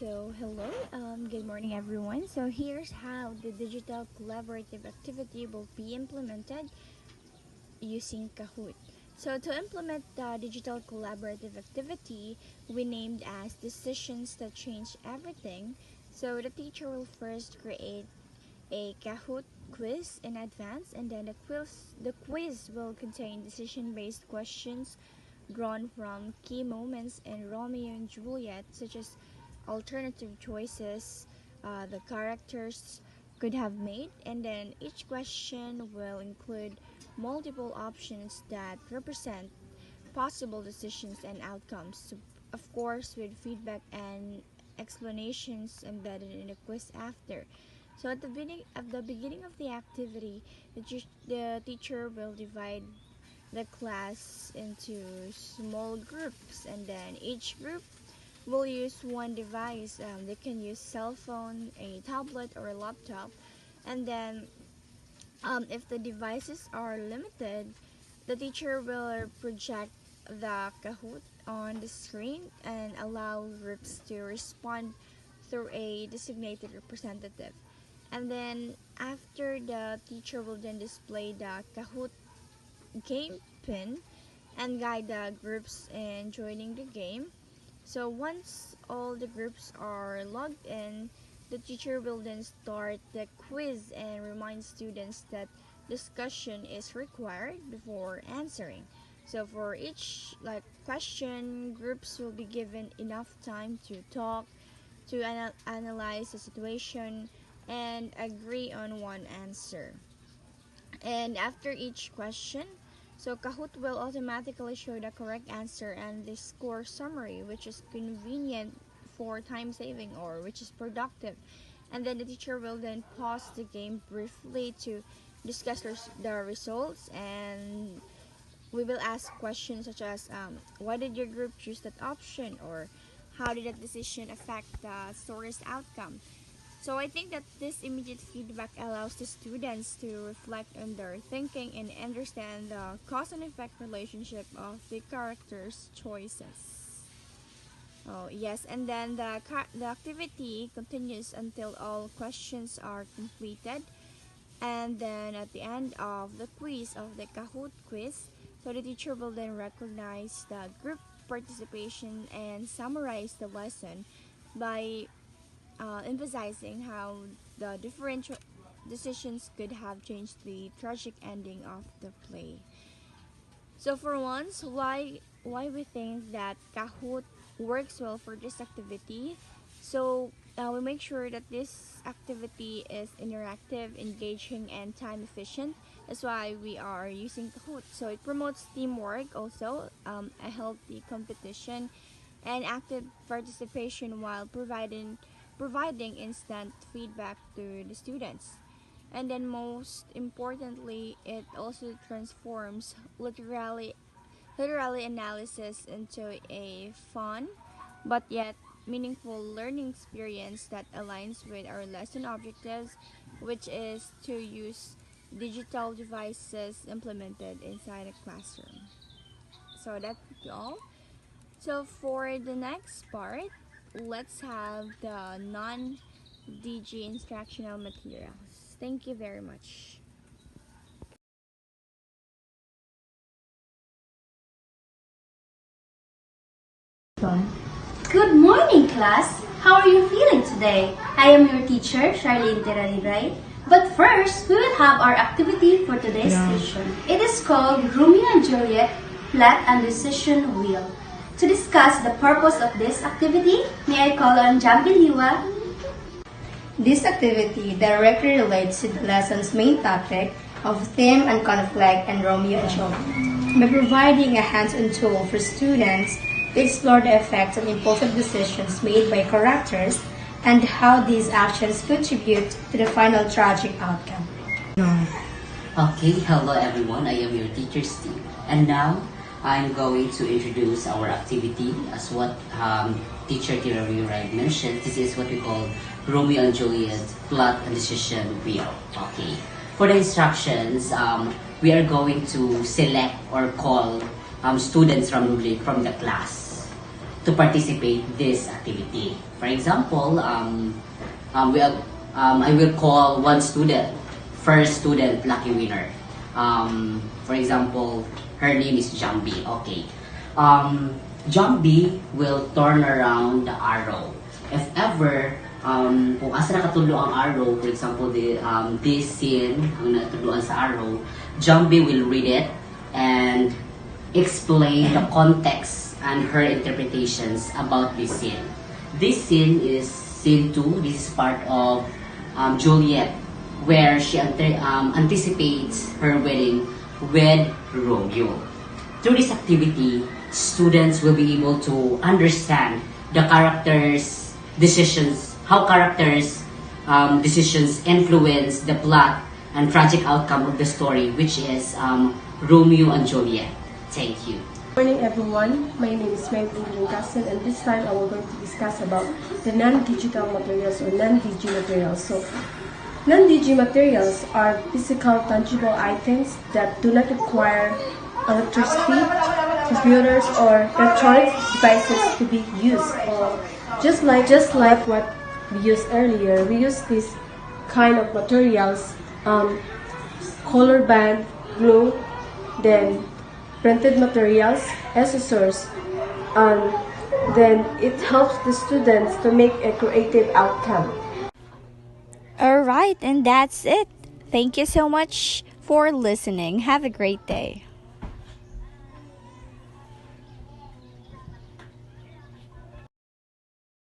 Hello, good morning everyone. So here's how the digital collaborative activity will be implemented using Kahoot. So to implement the digital collaborative activity, we named as decisions that change everything. So the teacher will first create a Kahoot quiz in advance, and then the quiz will contain decision-based questions drawn from key moments in Romeo and Juliet, such as alternative choices the characters could have made, and then each question will include multiple options that represent possible decisions and outcomes. So, of course, with feedback and explanations embedded in the quiz after. So at the beginning of the activity, the teacher will divide the class into small groups, and then each group will use one device. They can use cell phone, a tablet, or a laptop, and then if the devices are limited, the teacher will project the Kahoot on the screen and allow groups to respond through a designated representative. And then after, the teacher will then display the Kahoot game pin and guide the groups in joining the game. So once all the groups are logged in, the teacher will then start the quiz and remind students that discussion is required before answering. So for each question, groups will be given enough time to talk, to analyze the situation, and agree on one answer. And after each question, so Kahoot will automatically show the correct answer and the score summary, which is convenient for time saving or which is productive. And then the teacher will then pause the game briefly to discuss the results, and we will ask questions such as why did your group choose that option, or how did that decision affect the story's outcome. So I think that this immediate feedback allows the students to reflect on their thinking and understand the cause and effect relationship of the characters' choices. Oh yes, and then the activity continues until all questions are completed, and then at the end of the quiz of the Kahoot quiz, so the teacher will then recognize the group participation and summarize the lesson by emphasizing how the different decisions could have changed the tragic ending of the play. So for once, why we think that Kahoot works well for this activity? So we make sure that this activity is interactive, engaging, and time efficient. That's why we are using Kahoot. So it promotes teamwork, also a healthy competition, and active participation while providing instant feedback to the students. And then most importantly, it also transforms literally analysis into a fun but yet meaningful learning experience that aligns with our lesson objectives, which is to use digital devices implemented inside a classroom. So that's all. So for the next part, let's have the non-DG instructional materials. Thank you very much. Good morning, class. How are you feeling today? I am your teacher, Sharlyn Tirariray. But first, we will have our activity for today's session. It is called Romeo and Juliet Plot and Decision Wheel. To discuss the purpose of this activity, may I call on Jamby Liwa. This activity directly relates to the lesson's main topic of theme and conflict in Romeo and Juliet, by providing a hands-on tool for students to explore the effects of impulsive decisions made by characters and how these actions contribute to the final tragic outcome. Okay, hello everyone. I am your teacher Steve, and now I'm going to introduce our activity as what teacher Tirariray mentioned. This is what we call Romeo and Juliet plot and decision wheel. Okay, for the instructions, we are going to select or call students from the class. to participate this activity. For example, I will call one student, first student lucky winner. For example, her name is Jamby. Okay. Jamby will turn around the arrow. If ever, kung asa nakatulo ang arrow, for example, this scene, ang natuluan sa arrow, Jamby will read it and explain the context and her interpretations about this scene. This scene is scene 2. This is part of Juliet, where she anticipates her wedding with Romeo. Through this activity, students will be able to understand the characters' decisions, how characters' decisions influence the plot and tragic outcome of the story, which is Romeo and Juliet. Thank you. Good morning everyone, my name is Binongkasan, and this time I will going to discuss about the non-digital materials or non-DG materials. So, non-DG materials are physical tangible items that do not require electricity, computers, or electronic devices to be used. Just like what we used earlier, we use this kind of materials, color band, glue, then printed materials, scissors, then it helps the students to make a creative outcome. Alright, and that's it. Thank you so much for listening. Have a great day.